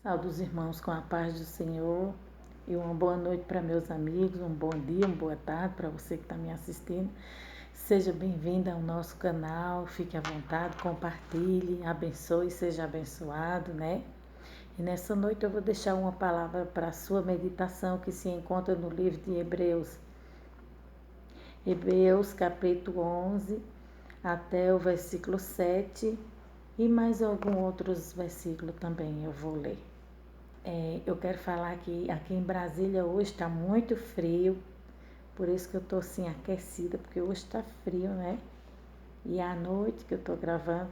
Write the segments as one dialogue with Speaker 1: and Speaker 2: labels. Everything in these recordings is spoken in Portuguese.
Speaker 1: Saúde os irmãos com a paz do Senhor e uma boa noite para meus amigos, um bom dia, uma boa tarde para você que está me assistindo. Seja bem-vindo ao nosso canal, fique à vontade, compartilhe, abençoe, seja abençoado, né? E nessa noite eu vou deixar uma palavra para a sua meditação que se encontra no livro de Hebreus. Hebreus capítulo 11 até o versículo 7 e mais alguns outros versículos também eu vou ler. Eu quero falar que aqui em Brasília hoje está muito frio, por isso que eu estou assim aquecida, porque hoje está frio, né? E à noite que eu estou gravando,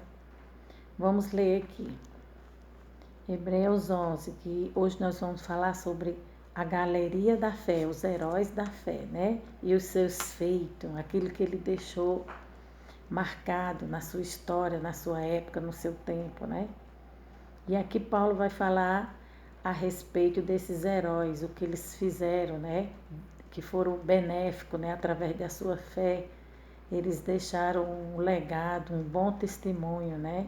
Speaker 1: vamos ler aqui. Hebreus 11, que hoje nós vamos falar sobre a galeria da fé, os heróis da fé, né? E os seus feitos, aquilo que ele deixou marcado na sua história, na sua época, no seu tempo, né? E aqui Paulo vai falar a respeito desses heróis, o que eles fizeram, né? Que foram benéficos, né? Através da sua fé, eles deixaram um legado, um bom testemunho, né?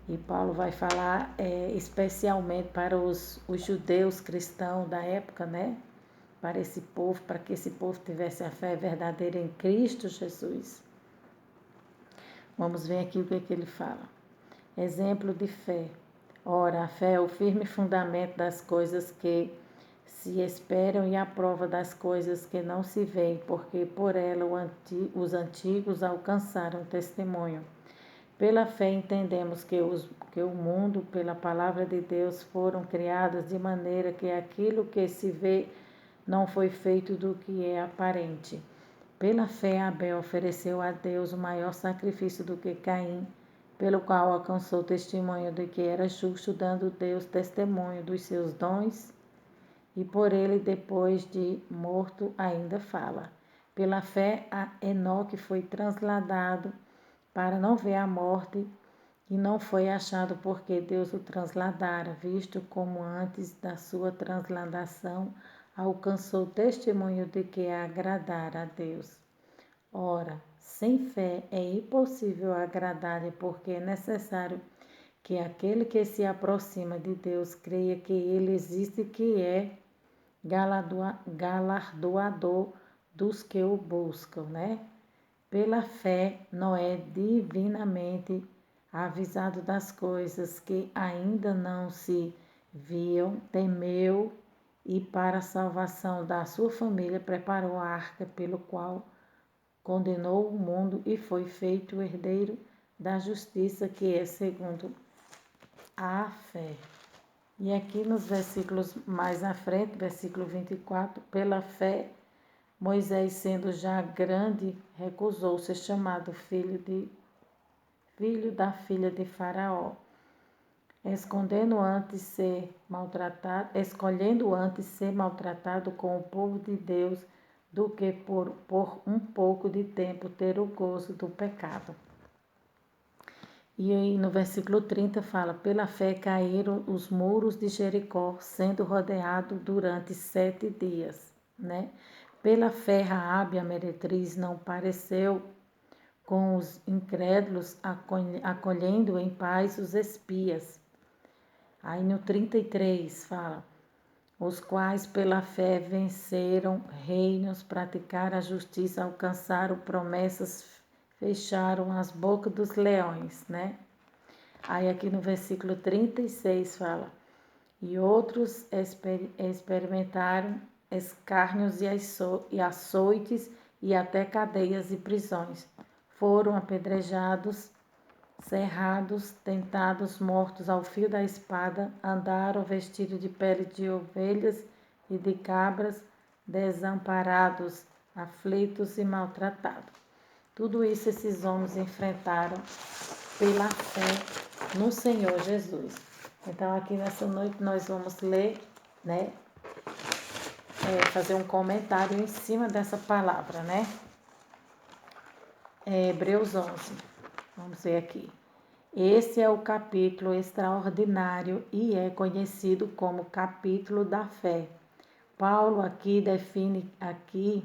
Speaker 1: E Paulo vai falar especialmente para os judeus cristãos da época, né? Para esse povo, para que esse povo tivesse a fé verdadeira em Cristo Jesus. Vamos ver aqui o que ele fala. Exemplo de fé. Ora, a fé é o firme fundamento das coisas que se esperam e a prova das coisas que não se veem, porque por ela os antigos alcançaram testemunho. Pela fé entendemos que o mundo, pela palavra de Deus, foram criados de maneira que aquilo que se vê não foi feito do que é aparente. Pela fé, Abel ofereceu a Deus o maior sacrifício do que Caim, pelo qual alcançou testemunho de que era justo, dando Deus testemunho dos seus dons, e por ele, depois de morto, ainda fala. Pela fé, Enoque foi transladado para não ver a morte, e não foi achado porque Deus o transladara, visto como antes da sua transladação alcançou testemunho de que agradara a Deus. Ora, sem fé é impossível agradar-lhe, porque é necessário que aquele que se aproxima de Deus creia que ele existe e que é galardoador dos que o buscam, né? Pela fé, Noé, divinamente avisado das coisas que ainda não se viam, temeu e para a salvação da sua família preparou a arca, pelo qual condenou o mundo e foi feito herdeiro da justiça, que é segundo a fé. E aqui nos versículos mais à frente, versículo 24, pela fé, Moisés, sendo já grande, recusou ser chamado filho da filha de Faraó, escolhendo antes ser maltratado com o povo de Deus, do que por um pouco de tempo ter o gozo do pecado. E aí no versículo 30 fala, pela fé caíram os muros de Jericó, sendo rodeado durante 7 dias, né? Pela fé Raabe, a meretriz, não pareceu com os incrédulos, acolhendo em paz os espias. Aí no 33 fala, os quais pela fé venceram reinos, praticaram a justiça, alcançaram promessas, fecharam as bocas dos leões, né? Aí aqui no versículo 36 fala, e outros experimentaram escárnios e açoites e até cadeias e prisões. Foram apedrejados, cerrados, tentados, mortos ao fio da espada, andaram vestidos de pele de ovelhas e de cabras, desamparados, aflitos e maltratados. Tudo isso esses homens enfrentaram pela fé no Senhor Jesus. Então aqui nessa noite nós vamos ler, né? Fazer um comentário em cima dessa palavra, né? Hebreus 11. Vamos ver aqui. Esse é o capítulo extraordinário e é conhecido como capítulo da fé. Paulo aqui define aqui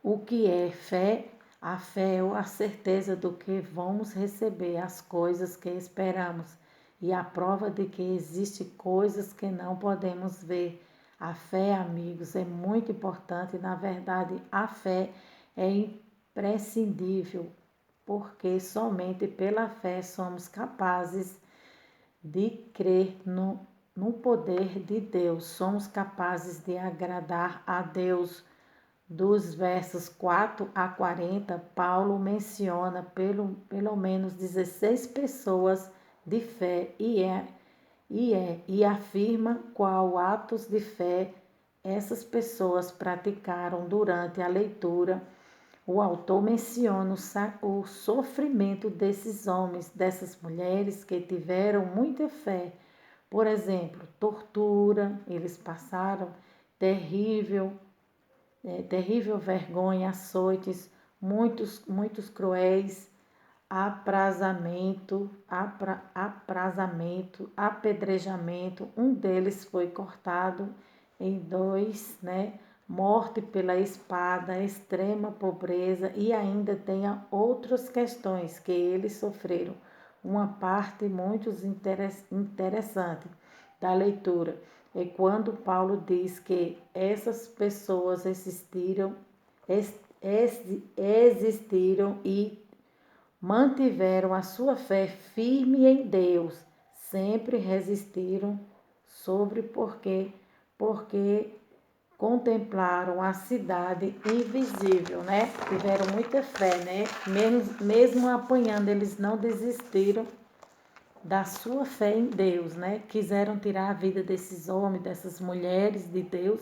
Speaker 1: o que é fé. A fé é a certeza do que vamos receber, as coisas que esperamos, e a prova de que existem coisas que não podemos ver. A fé, amigos, é muito importante. Na verdade, a fé é imprescindível, porque somente pela fé somos capazes de crer no poder de Deus. Somos capazes de agradar a Deus. Dos versos 4 a 40, Paulo menciona pelo menos 16 pessoas de fé e afirma qual atos de fé essas pessoas praticaram durante a leitura. O autor menciona o sofrimento desses homens, dessas mulheres que tiveram muita fé. Por exemplo, tortura, eles passaram terrível vergonha, açoites, muitos cruéis, apedrejamento. Um deles foi cortado em dois, né? Morte pela espada, extrema pobreza e ainda tem outras questões que eles sofreram. Uma parte muito interessante da leitura é quando Paulo diz que essas pessoas existiram e mantiveram a sua fé firme em Deus, sempre resistiram porque contemplaram a cidade invisível, né? Tiveram muita fé, né? Mesmo apanhando, eles não desistiram da sua fé em Deus, né? Quiseram tirar a vida desses homens, dessas mulheres de Deus,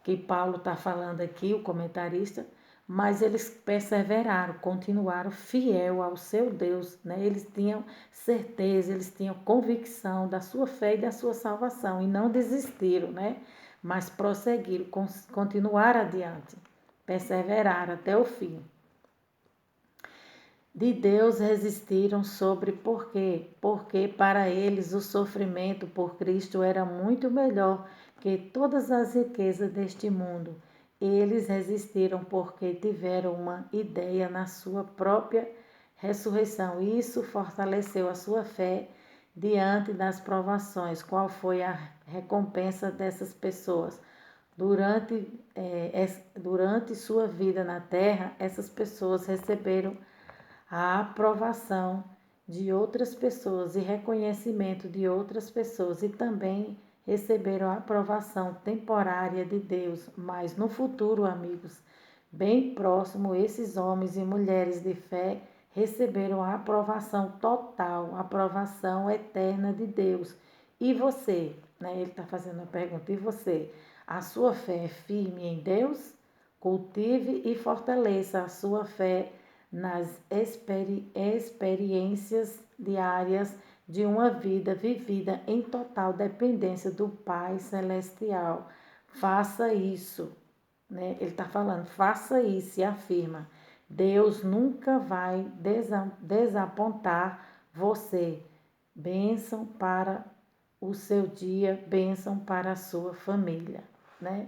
Speaker 1: que Paulo está falando aqui, o comentarista, mas eles perseveraram, continuaram fiel ao seu Deus, né? Eles tinham certeza, eles tinham convicção da sua fé e da sua salvação e não desistiram, né? Mas prosseguiram, continuaram adiante, perseveraram até o fim. De Deus resistiram sobre por quê? Porque para eles o sofrimento por Cristo era muito melhor que todas as riquezas deste mundo. Eles resistiram porque tiveram uma ideia na sua própria ressurreição. Isso fortaleceu a sua fé diante das provações. Qual foi a recompensa dessas pessoas? Durante sua vida na terra, essas pessoas receberam a aprovação de outras pessoas e reconhecimento de outras pessoas e também receberam a aprovação temporária de Deus, mas no futuro, amigos, bem próximo, esses homens e mulheres de fé receberam a aprovação total, a aprovação eterna de Deus. E você, né? Ele está fazendo uma pergunta, e você? A sua fé é firme em Deus? Cultive e fortaleça a sua fé nas experiências diárias de uma vida vivida em total dependência do Pai Celestial. Faça isso, né? Ele está falando, faça isso e afirma. Deus nunca vai desapontar você. Bênção para o seu dia, bênção para a sua família, né?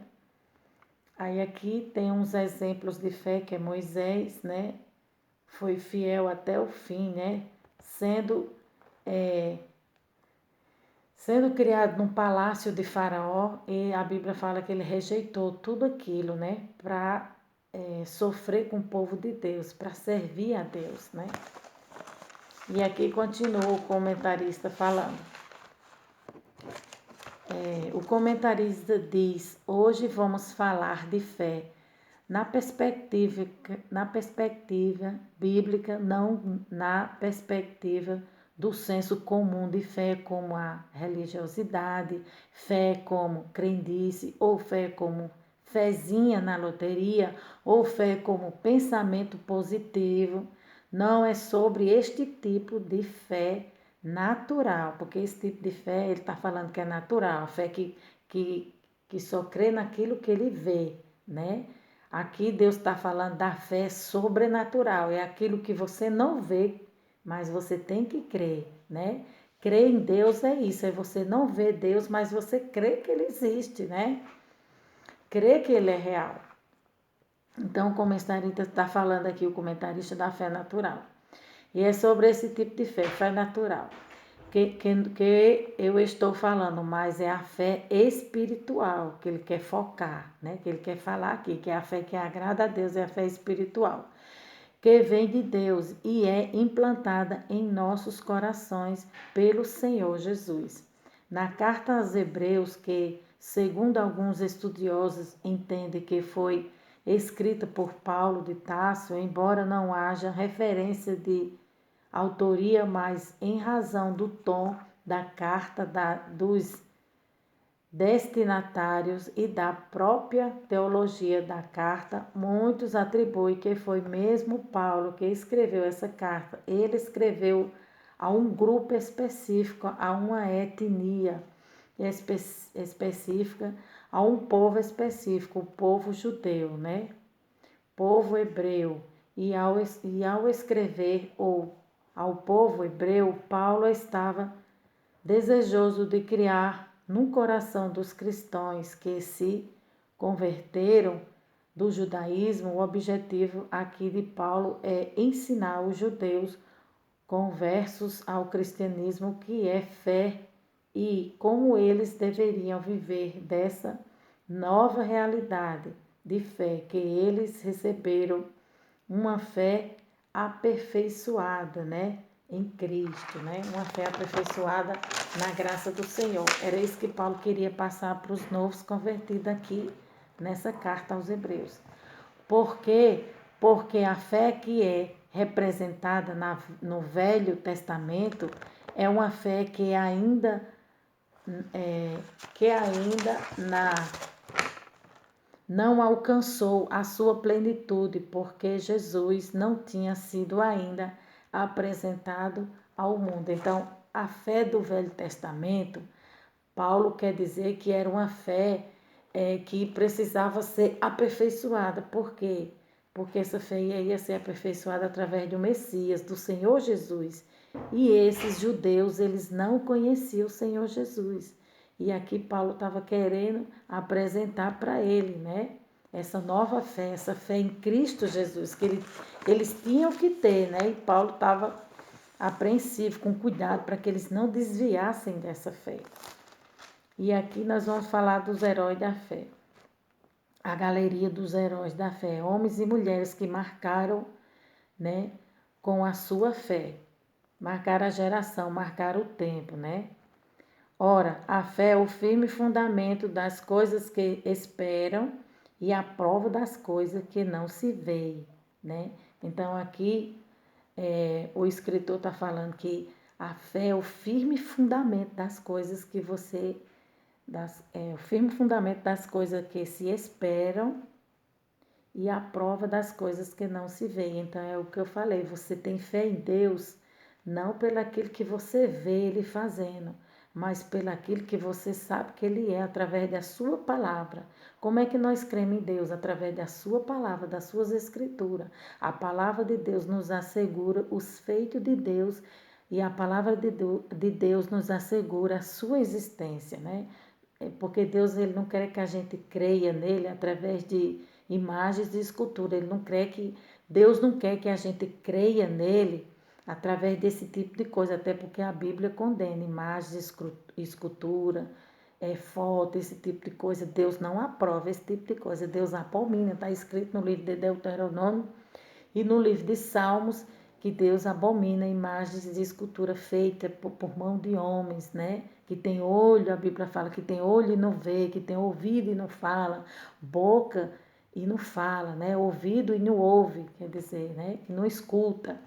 Speaker 1: Aí aqui tem uns exemplos de fé que é Moisés, né? Foi fiel até o fim, né? Sendo criado num palácio de Faraó, e a Bíblia fala que ele rejeitou tudo aquilo, né? Para sofrer com o povo de Deus, para servir a Deus, né? E aqui continua o comentarista falando. O comentarista diz: hoje vamos falar de fé. Na perspectiva bíblica, não na perspectiva do senso comum de fé como a religiosidade, fé como crendice, ou fé como fezinha na loteria, ou fé como pensamento positivo. Não é sobre este tipo de fé natural, porque esse tipo de fé, ele está falando que é natural, a fé que só crê naquilo que ele vê, né? Aqui Deus está falando da fé sobrenatural, é aquilo que você não vê, mas você tem que crer, né? Crer em Deus é isso, é você não ver Deus, mas você crê que Ele existe, né? Crer que Ele é real. Então o comentarista está falando aqui, o comentarista da fé natural. E é sobre esse tipo de fé natural. que eu estou falando, mas é a fé espiritual que ele quer focar, né? Que ele quer falar aqui, que é a fé que agrada a Deus, é a fé espiritual, que vem de Deus e é implantada em nossos corações pelo Senhor Jesus. Na carta aos Hebreus, que, segundo alguns estudiosos, entendem que foi escrita por Paulo de Tarso, embora não haja referência de autoria, mas em razão do tom da carta dos destinatários e da própria teologia da carta, muitos atribuem que foi mesmo Paulo que escreveu essa carta. Ele escreveu a um grupo específico, a uma etnia específica, a um povo específico, o povo judeu, né? Povo hebreu. E ao escrever ao povo hebreu, Paulo estava desejoso de criar no coração dos cristãos que se converteram do judaísmo. O objetivo aqui de Paulo é ensinar os judeus conversos ao cristianismo que é fé e como eles deveriam viver dessa nova realidade de fé que eles receberam, uma fé aperfeiçoada, né? Em Cristo, né? Uma fé aperfeiçoada na graça do Senhor. Era isso que Paulo queria passar para os novos convertidos aqui nessa carta aos Hebreus. Por quê? Porque a fé que é representada no Velho Testamento é uma fé que ainda não alcançou a sua plenitude, porque Jesus não tinha sido ainda apresentado ao mundo. Então, a fé do Velho Testamento, Paulo quer dizer que era uma fé que precisava ser aperfeiçoada. Por quê? Porque essa fé ia ser aperfeiçoada através do Messias, do Senhor Jesus. E esses judeus, eles não conheciam o Senhor Jesus. E aqui Paulo estava querendo apresentar para ele, né? Essa nova fé, essa fé em Cristo Jesus, que eles tinham que ter, né? E Paulo estava apreensivo, com cuidado, para que eles não desviassem dessa fé. E aqui nós vamos falar dos heróis da fé. A galeria dos heróis da fé, homens e mulheres que marcaram, né, com a sua fé. Marcaram a geração, marcaram o tempo, né? Ora, a fé é o firme fundamento das coisas que esperam e a prova das coisas que não se veem, né? Então aqui o escritor está falando que a fé é o firme fundamento das coisas que o firme fundamento das coisas que se esperam e a prova das coisas que não se veem. Então é o que eu falei, você tem fé em Deus não pelo aquilo que você vê Ele fazendo, mas pelo aquilo que você sabe que Ele é através da sua palavra. Como é que nós cremos em Deus? Através da sua palavra, das suas escrituras. A palavra de Deus nos assegura os feitos de Deus e a palavra de Deus nos assegura a sua existência, né? Porque Deus ele não quer que a gente creia nele através de imagens de escultura. Deus não quer que a gente creia nele através desse tipo de coisa, até porque a Bíblia condena imagens de escultura, foto, esse tipo de coisa. Deus não aprova esse tipo de coisa. Deus abomina. Está escrito no livro de Deuteronômio e no livro de Salmos que Deus abomina imagens de escultura feita por mão de homens, né? Que tem olho, a Bíblia fala que tem olho e não vê, que tem ouvido e não fala, boca e não fala, né? Ouvido e não ouve, quer dizer, né? Que não escuta.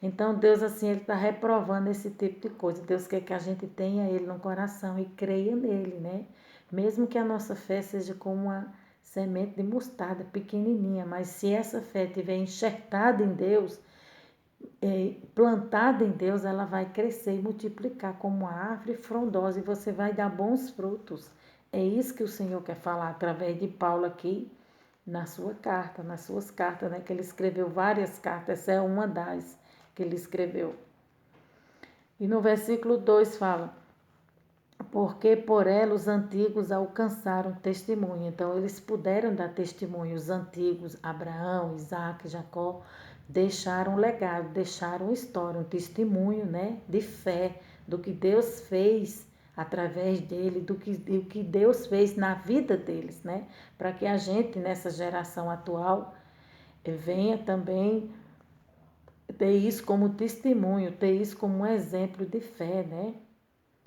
Speaker 1: Então Deus assim, Ele está reprovando esse tipo de coisa. Deus quer que a gente tenha Ele no coração e creia nele, né? Mesmo que a nossa fé seja como uma semente de mostarda pequenininha, mas se essa fé estiver enxertada em Deus, plantada em Deus, ela vai crescer e multiplicar como uma árvore frondosa e você vai dar bons frutos. É isso que o Senhor quer falar através de Paulo aqui nas suas cartas, né? Que ele escreveu várias cartas, essa é uma das que ele escreveu. E no versículo 2 fala: porque por ela os antigos alcançaram testemunho. Então eles puderam dar testemunho. Os antigos, Abraão, Isaac, Jacó, deixaram um legado, deixaram uma história, um testemunho, né, de fé do que Deus fez através dele, do que Deus fez na vida deles, né? Para que a gente, nessa geração atual, venha também ter isso como testemunho, ter isso como um exemplo de fé, né?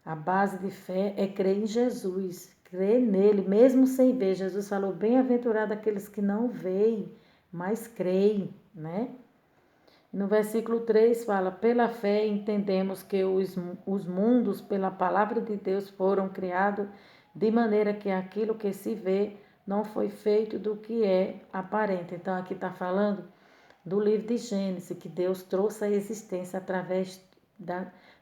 Speaker 1: A base de fé é crer em Jesus, crer nele, mesmo sem ver. Jesus falou, bem-aventurado aqueles que não veem, mas creem, né? No versículo 3 fala, pela fé entendemos que os mundos, pela palavra de Deus, foram criados, de maneira que aquilo que se vê não foi feito do que é aparente. Então aqui está falando do livro de Gênesis, que Deus trouxe a existência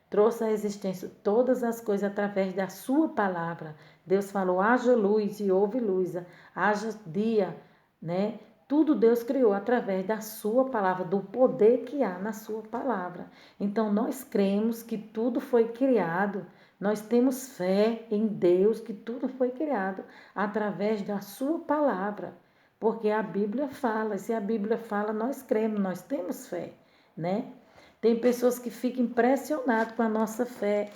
Speaker 1: trouxe à existência todas as coisas através da sua palavra. Deus falou, haja luz e houve luz, haja dia, né? Tudo Deus criou através da sua palavra, do poder que há na sua palavra. Então nós cremos que tudo foi criado, nós temos fé em Deus que tudo foi criado através da sua palavra. Porque a Bíblia fala, e se a Bíblia fala, nós cremos, nós temos fé, né? Tem pessoas que ficam impressionadas com a nossa fé,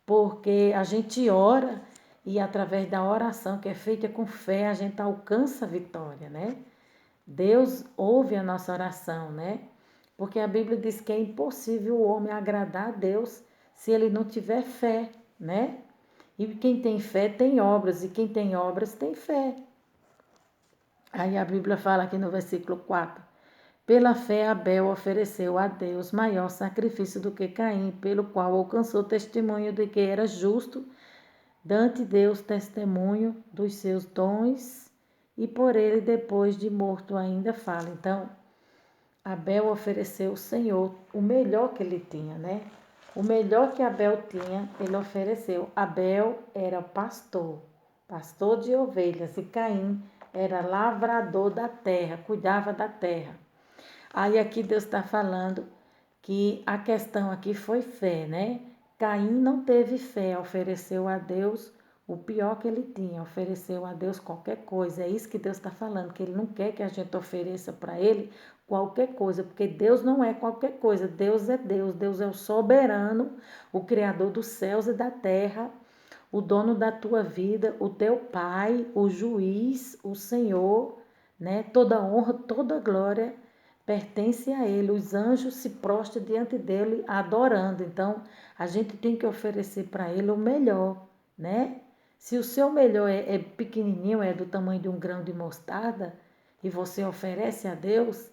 Speaker 1: porque a gente ora e através da oração que é feita com fé, a gente alcança a vitória, né? Deus ouve a nossa oração, né? Porque a Bíblia diz que é impossível o homem agradar a Deus se ele não tiver fé, né? E quem tem fé tem obras, e quem tem obras tem fé. Aí a Bíblia fala aqui no versículo 4. Pela fé Abel ofereceu a Deus maior sacrifício do que Caim, pelo qual alcançou testemunho de que era justo, dante Deus testemunho dos seus dons, e por ele depois de morto ainda fala. Então, Abel ofereceu ao Senhor o melhor que ele tinha, né? O melhor que Abel tinha, ele ofereceu. Abel era pastor de ovelhas, e Caim era lavrador da terra, cuidava da terra. Aí aqui Deus está falando que a questão aqui foi fé, né? Caim não teve fé, ofereceu a Deus o pior que ele tinha, ofereceu a Deus qualquer coisa. É isso que Deus está falando, que ele não quer que a gente ofereça para ele qualquer coisa, porque Deus não é qualquer coisa, Deus é Deus, Deus é o soberano, o Criador dos céus e da terra, o dono da tua vida, o teu Pai, o juiz, o Senhor, né? Toda honra, toda glória pertence a Ele. Os anjos se prostram diante dele adorando. Então, a gente tem que oferecer para Ele o melhor, né? Se o seu melhor é pequenininho, é do tamanho de um grão de mostarda, e você oferece a Deus,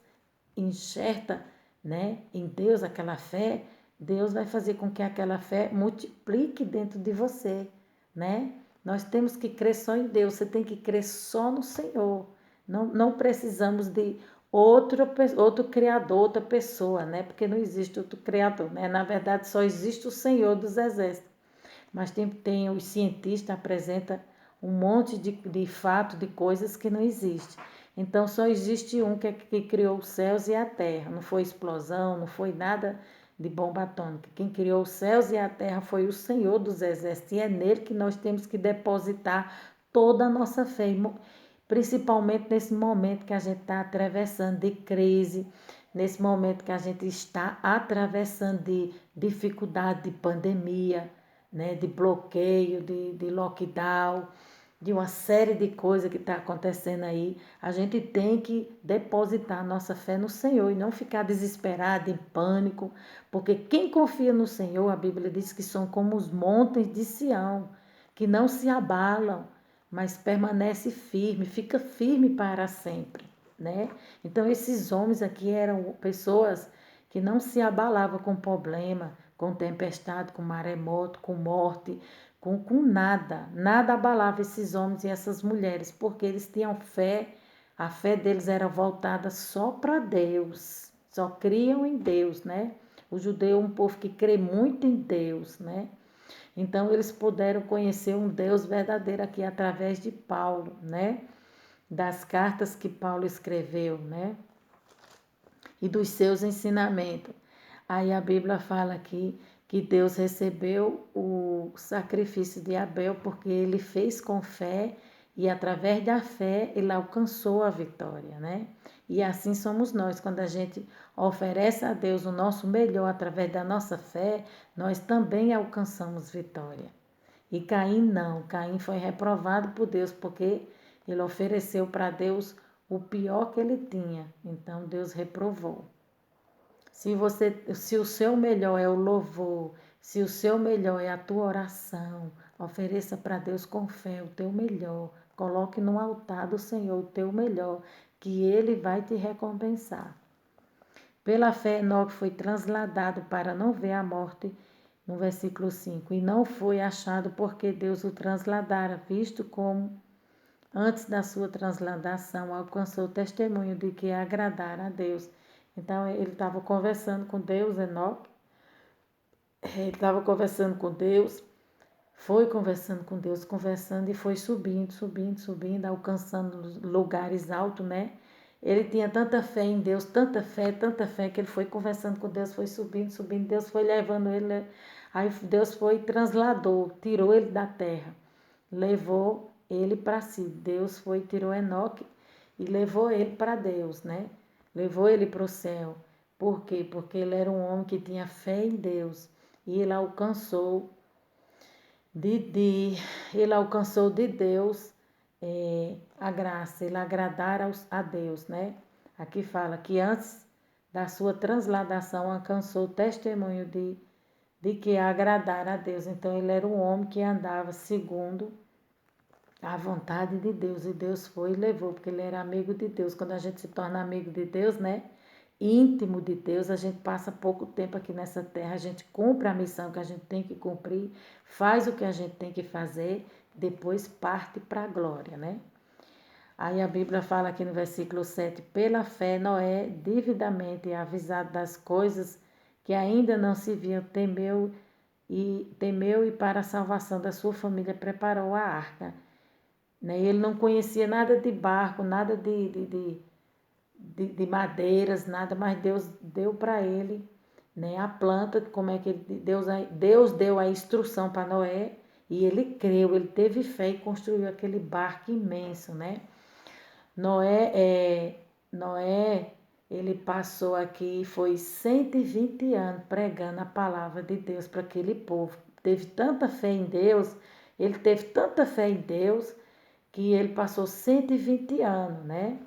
Speaker 1: enxerta, né, em Deus aquela fé, Deus vai fazer com que aquela fé multiplique dentro de você, né? Nós temos que crer só em Deus, você tem que crer só no Senhor. Não precisamos de outro criador, outra pessoa, né? Porque não existe outro criador, né? Na verdade, só existe o Senhor dos Exércitos. Mas tem os cientistas apresentam um monte de fato, de coisas que não existem. Então, só existe um que criou os céus e a terra. Não foi explosão, não foi nada de bomba atômica. Quem criou os céus e a terra foi o Senhor dos Exércitos. E é nele que nós temos que depositar toda a nossa fé, principalmente nesse momento que a gente está atravessando de crise, nesse momento que a gente está atravessando de dificuldade, de pandemia, né, de bloqueio, de lockdown, de uma série de coisas que está acontecendo aí. A gente tem que depositar nossa fé no Senhor e não ficar desesperado, em pânico, porque quem confia no Senhor, a Bíblia diz que são como os montes de Sião, que não se abalam, mas permanece firme, fica firme para sempre, né? Então esses homens aqui eram pessoas que não se abalavam com problema, com tempestade, com maremoto, com morte, com nada. Nada abalava esses homens e essas mulheres, porque eles tinham fé, a fé deles era voltada só para Deus, só criam em Deus, né? O judeu é um povo que crê muito em Deus, né? Então eles puderam conhecer um Deus verdadeiro aqui através de Paulo, né? Das cartas que Paulo escreveu, né? E dos seus ensinamentos. Aí a Bíblia fala aqui que Deus recebeu o sacrifício de Abel porque ele fez com fé E através da fé ele alcançou a vitória, né? E assim somos nós, quando a gente oferece a Deus o nosso melhor através da nossa fé, nós também alcançamos vitória. E Caim não, Caim foi reprovado por Deus porque ele ofereceu para Deus o pior que ele tinha. Então Deus reprovou. Se o seu melhor é o louvor, se o seu melhor é a tua oração, ofereça para Deus com fé o teu melhor. Coloque no altar do Senhor o teu melhor, que Ele vai te recompensar. Pela fé, Enoque foi transladado para não ver a morte, no versículo 5, e não foi achado porque Deus o transladara, visto como, antes da sua transladação, alcançou o testemunho de que agradara a Deus. Então, ele estava conversando com Deus, Enoque. Ele estava conversando com Deus, foi conversando com Deus, conversando e foi subindo, subindo, subindo, alcançando lugares altos, né? Ele tinha tanta fé em Deus, tanta fé, que ele foi conversando com Deus, foi subindo, subindo, Deus foi levando ele, aí Deus foi e transladou, tirou ele da terra, levou ele para si. Deus foi, tirou Enoque e levou ele para Deus, né? Levou ele para o céu. Por quê? Porque ele era um homem que tinha fé em Deus e ele alcançou ele alcançou de Deus a graça, ele agradar a Deus, né? Aqui fala que antes da sua transladação alcançou o testemunho de que agradar a Deus. Então ele era um homem que andava segundo a vontade de Deus, e Deus foi e levou, porque ele era amigo de Deus. Quando a gente se torna amigo de Deus, né? Íntimo de Deus, a gente passa pouco tempo aqui nessa terra, a gente cumpre a missão que a gente tem que cumprir, faz o que a gente tem que fazer, depois parte para a glória, né? Aí a Bíblia fala aqui no versículo 7, pela fé Noé, devidamente avisado das coisas que ainda não se viam, temeu e para a salvação da sua família preparou a arca. Né? Ele não conhecia nada de barco, nada de madeiras, nada, mas Deus deu para ele, né, a planta, como é que Deus deu a instrução para Noé, e ele creu, ele teve fé e construiu aquele barco imenso, né? Noé, ele passou aqui, foi 120 anos pregando a palavra de Deus para aquele povo. Teve tanta fé em Deus, ele teve tanta fé em Deus, que ele passou 120 anos, né?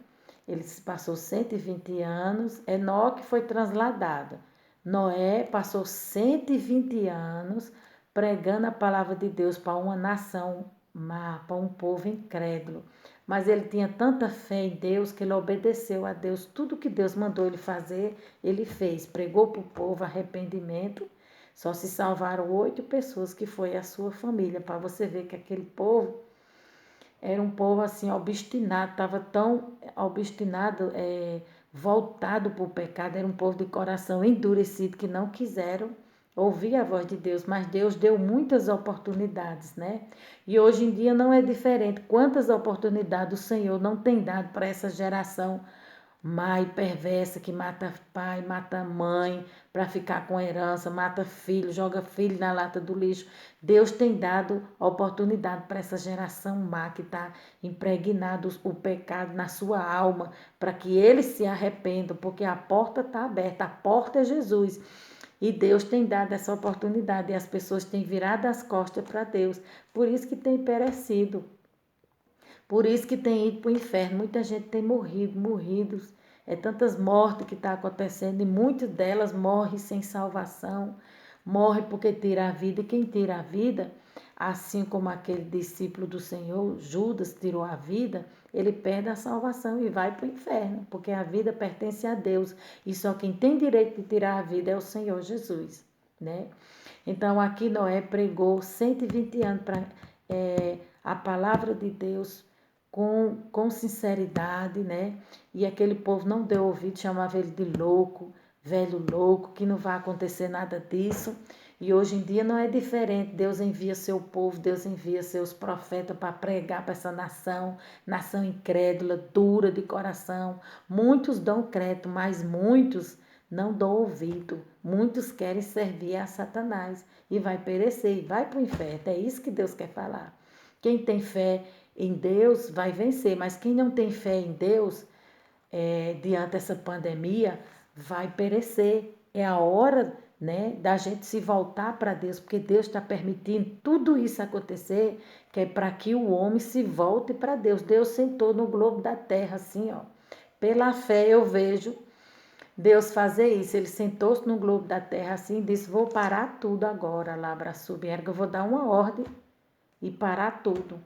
Speaker 1: Ele passou 120 anos, Enoque foi transladado. Noé passou 120 anos pregando a palavra de Deus para uma nação má, para um povo incrédulo. Mas ele tinha tanta fé em Deus que ele obedeceu a Deus. Tudo que Deus mandou ele fazer, ele fez. Pregou para o povo arrependimento. Só se salvaram 8 pessoas, que foi a sua família. Para você ver que aquele povo era um povo assim obstinado, estava tão obstinado, voltado para o pecado, era um povo de coração endurecido que não quiseram ouvir a voz de Deus, mas Deus deu muitas oportunidades, né? E hoje em dia não é diferente. Quantas oportunidades o Senhor não tem dado para essa geração má e perversa que mata pai, mata mãe para ficar com herança, mata filho, joga filho na lata do lixo. Deus tem dado oportunidade para essa geração má que está impregnado o pecado na sua alma, para que eles se arrependam, porque a porta está aberta, a porta é Jesus. E Deus tem dado essa oportunidade e as pessoas têm virado as costas para Deus. Por isso que tem perecido. Por isso que tem ido para o inferno. Muita gente tem morrido. É tantas mortes que está acontecendo e muitas delas morrem sem salvação. Morre porque tira a vida. E quem tira a vida, assim como aquele discípulo do Senhor, Judas, tirou a vida, ele perde a salvação e vai para o inferno. Porque a vida pertence a Deus. E só quem tem direito de tirar a vida é o Senhor Jesus, né? Então aqui Noé pregou 120 anos para a palavra de Deus com sinceridade, né? E aquele povo não deu ouvido, chamava ele de louco, velho louco, que não vai acontecer nada disso. E hoje em dia não é diferente. Deus envia seu povo, Deus envia seus profetas para pregar para essa nação incrédula, dura de coração. Muitos dão crédito, mas muitos não dão ouvido. Muitos querem servir a Satanás e vai perecer, e vai para o inferno. É isso que Deus quer falar. Quem tem fé em Deus vai vencer, mas quem não tem fé em Deus, diante dessa pandemia, vai perecer. É a hora, né, da gente se voltar para Deus, porque Deus está permitindo tudo isso acontecer, que é para que o homem se volte para Deus. Deus sentou no globo da terra, assim, ó. Pela fé eu vejo Deus fazer isso. Ele sentou-se no globo da terra assim e disse: Vou parar tudo agora, Labra Subierga. Eu vou dar uma ordem e parar tudo.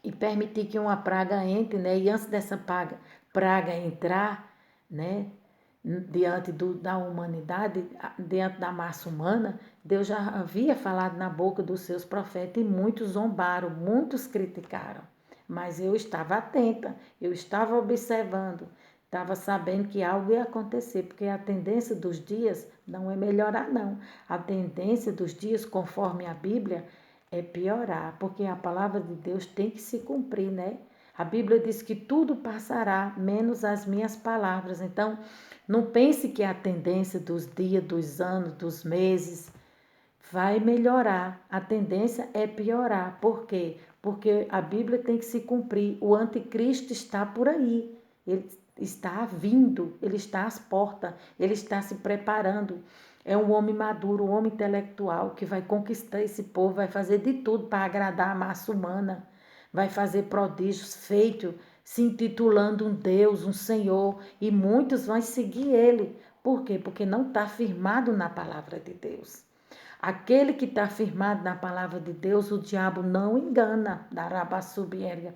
Speaker 1: E permitir que uma praga entre, né? E antes dessa praga entrar, né? Diante da humanidade, diante da massa humana, Deus já havia falado na boca dos seus profetas e muitos zombaram, muitos criticaram. Mas eu estava atenta, eu estava observando, estava sabendo que algo ia acontecer, porque a tendência dos dias não é melhorar, não. A tendência dos dias, conforme a Bíblia, é piorar, porque a palavra de Deus tem que se cumprir, né? A Bíblia diz que tudo passará, menos as minhas palavras. Então, não pense que a tendência dos dias, dos anos, dos meses vai melhorar. A tendência é piorar. Por quê? Porque a Bíblia tem que se cumprir. O anticristo está por aí. Ele está vindo, ele está às portas, ele está se preparando. É um homem maduro, um homem intelectual que vai conquistar esse povo, vai fazer de tudo para agradar a massa humana, vai fazer prodígios feitos, se intitulando um Deus, um Senhor, e muitos vão seguir ele. Por quê? Porque não está firmado na palavra de Deus. Aquele que está firmado na palavra de Deus, o diabo não engana. Darabasubierga.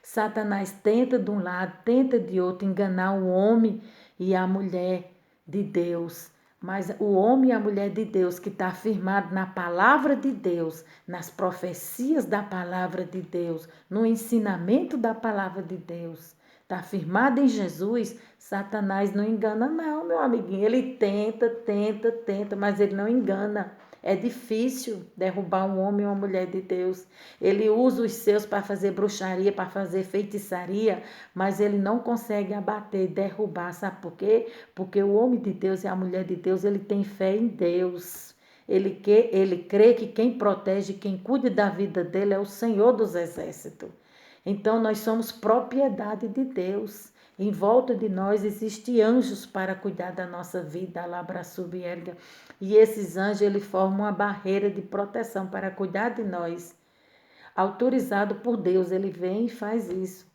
Speaker 1: Satanás tenta de um lado, tenta de outro enganar o homem e a mulher de Deus. Mas o homem e a mulher de Deus que está firmado na palavra de Deus, nas profecias da palavra de Deus, no ensinamento da palavra de Deus, está firmado em Jesus, Satanás não engana não, meu amiguinho. Ele tenta, mas ele não engana. É difícil derrubar um homem ou uma mulher de Deus. Ele usa os seus para fazer bruxaria, para fazer feitiçaria, mas ele não consegue abater, derrubar. Sabe por quê? Porque o homem de Deus e a mulher de Deus, ele tem fé em Deus. Ele crê que quem protege, quem cuida da vida dele é o Senhor dos Exércitos. Então nós somos propriedade de Deus. Em volta de nós existem anjos para cuidar da nossa vida, Labra Subierga. E esses anjos, eles formam uma barreira de proteção para cuidar de nós. Autorizado por Deus, ele vem e faz isso.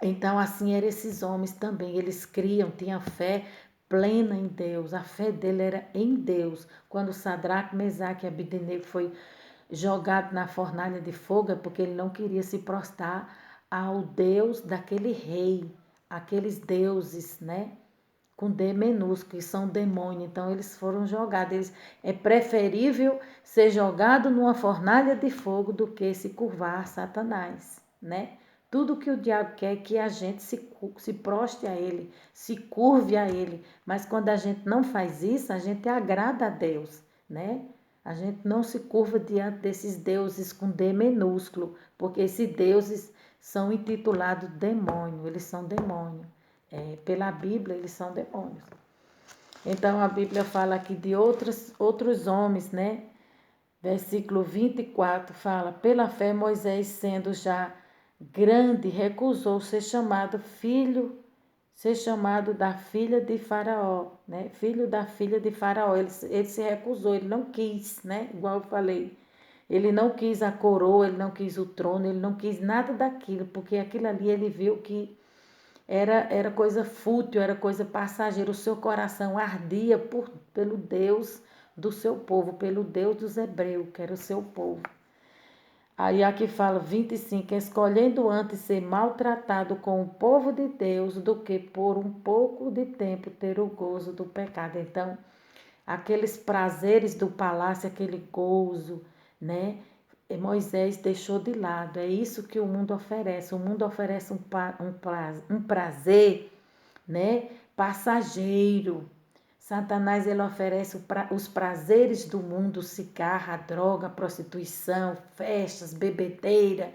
Speaker 1: Então, assim eram esses homens também. Eles criam, tinham fé plena em Deus. A fé dele era em Deus. Quando Sadraque, Mesaque e Abednego foi jogado na fornalha de fogo, é porque ele não queria se prostrar ao Deus daquele rei, aqueles deuses, né? Com D minúsculo, que são demônios. Então, eles foram jogados. É preferível ser jogado numa fornalha de fogo do que se curvar a Satanás, né? Tudo que o diabo quer é que a gente se proste a ele, se curve a ele. Mas quando a gente não faz isso, a gente agrada a Deus, né? A gente não se curva diante desses deuses com D minúsculo, porque esses deuses são intitulados demônio, eles são demônio. Pela Bíblia, eles são demônios. Então, a Bíblia fala aqui de outros homens, né? Versículo 24 fala: Pela fé, Moisés, sendo já grande, recusou ser chamado da filha de Faraó, né? Filho da filha de Faraó. Ele se recusou, ele não quis, né? Igual eu falei. Ele não quis a coroa, ele não quis o trono, ele não quis nada daquilo, porque aquilo ali ele viu que era coisa fútil, era coisa passageira. O seu coração ardia pelo Deus do seu povo, pelo Deus dos hebreus, que era o seu povo. Aí aqui fala 25, escolhendo antes ser maltratado com o povo de Deus do que por um pouco de tempo ter o gozo do pecado. Então, aqueles prazeres do palácio, aquele gozo, né? Moisés deixou de lado. É isso que o mundo oferece. O mundo oferece um prazer, né? Passageiro. Satanás ele oferece os prazeres do mundo, cigarra, droga, prostituição, festas, bebedeira,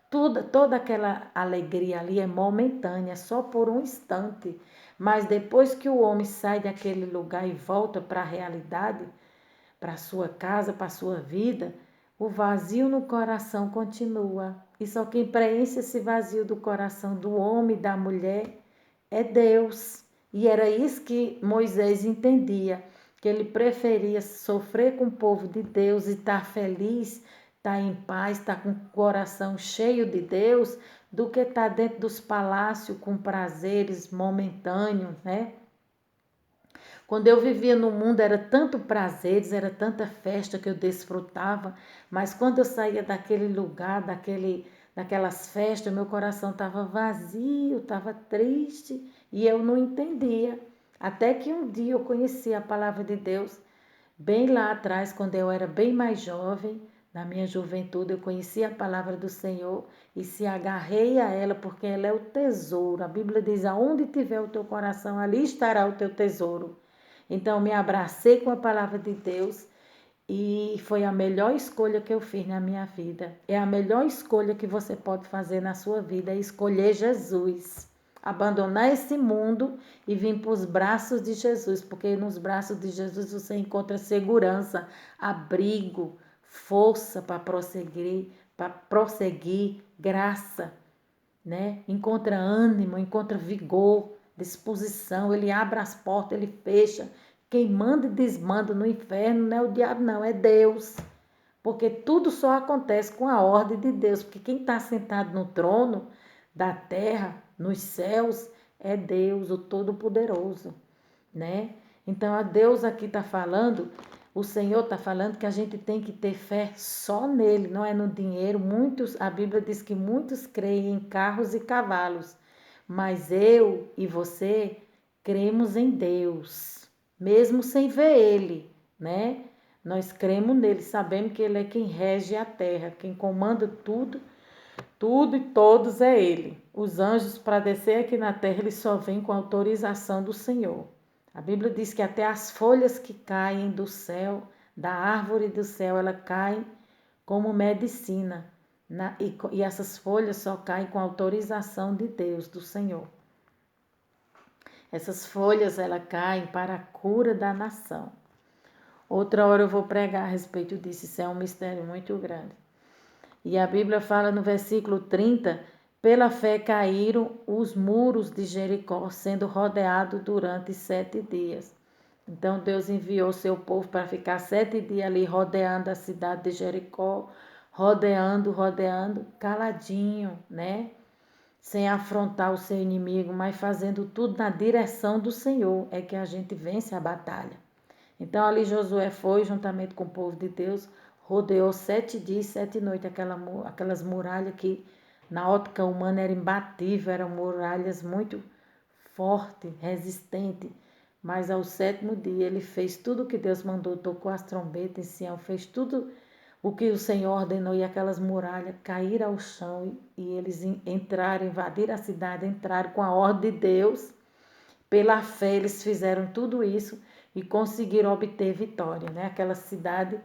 Speaker 1: toda aquela alegria ali é momentânea, só por um instante. Mas depois que o homem sai daquele lugar e volta para a realidade, para a sua casa, para a sua vida, o vazio no coração continua. E só quem preenche esse vazio do coração do homem e da mulher é Deus. E era isso que Moisés entendia, que ele preferia sofrer com o povo de Deus e estar feliz, estar em paz, estar com o coração cheio de Deus, do que estar dentro dos palácios com prazeres momentâneos, né? Quando eu vivia no mundo era tanto prazeres, era tanta festa que eu desfrutava, mas quando eu saía daquele lugar, daquelas festas, meu coração estava vazio, estava triste e eu não entendia. Até que um dia eu conheci a palavra de Deus, bem lá atrás, quando eu era bem mais jovem, na minha juventude, eu conheci a palavra do Senhor e se agarrei a ela, porque ela é o tesouro. A Bíblia diz: aonde tiver o teu coração, ali estará o teu tesouro. Então, me abracei com a palavra de Deus e foi a melhor escolha que eu fiz na minha vida. É a melhor escolha que você pode fazer na sua vida, é escolher Jesus. Abandonar esse mundo e vir para os braços de Jesus, porque nos braços de Jesus você encontra segurança, abrigo, força para prosseguir, graça, né? Encontra ânimo, encontra vigor, disposição, ele abre as portas, ele fecha. Quem manda e desmanda no inferno não é o diabo, não, é Deus. Porque tudo só acontece com a ordem de Deus, porque quem está sentado no trono da terra, nos céus, é Deus, o Todo-Poderoso, né? Então, a Deus aqui está falando, o Senhor está falando que a gente tem que ter fé só nele, não é no dinheiro. A Bíblia diz que muitos creem em carros e cavalos, mas eu e você cremos em Deus, mesmo sem ver ele, né? Nós cremos nele, sabemos que ele é quem rege a terra, quem comanda tudo, tudo e todos é ele. Os anjos, para descer aqui na terra, eles só vêm com autorização do Senhor. A Bíblia diz que até as folhas que caem do céu, da árvore do céu, ela caem como medicina. E essas folhas só caem com autorização de Deus, do Senhor. Essas folhas, ela caem para a cura da nação. Outra hora eu vou pregar a respeito disso, isso é um mistério muito grande. E a Bíblia fala no versículo 30, pela fé caíram os muros de Jericó, sendo rodeados durante 7 dias. Então Deus enviou seu povo para ficar 7 dias ali rodeando a cidade de Jericó, rodeando, caladinho, né? Sem afrontar o seu inimigo, mas fazendo tudo na direção do Senhor, é que a gente vence a batalha. Então ali Josué foi, juntamente com o povo de Deus, rodeou 7 dias e 7 noites aquelas muralhas que na ótica humana eram imbatíveis, eram muralhas muito fortes, resistentes. Mas ao 7º dia ele fez tudo o que Deus mandou, tocou as trombetas em Sião, fez tudo o que o Senhor ordenou e aquelas muralhas caíram ao chão e eles entraram, invadiram a cidade, entraram com a ordem de Deus. Pela fé eles fizeram tudo isso e conseguiram obter vitória, né? Aquela cidade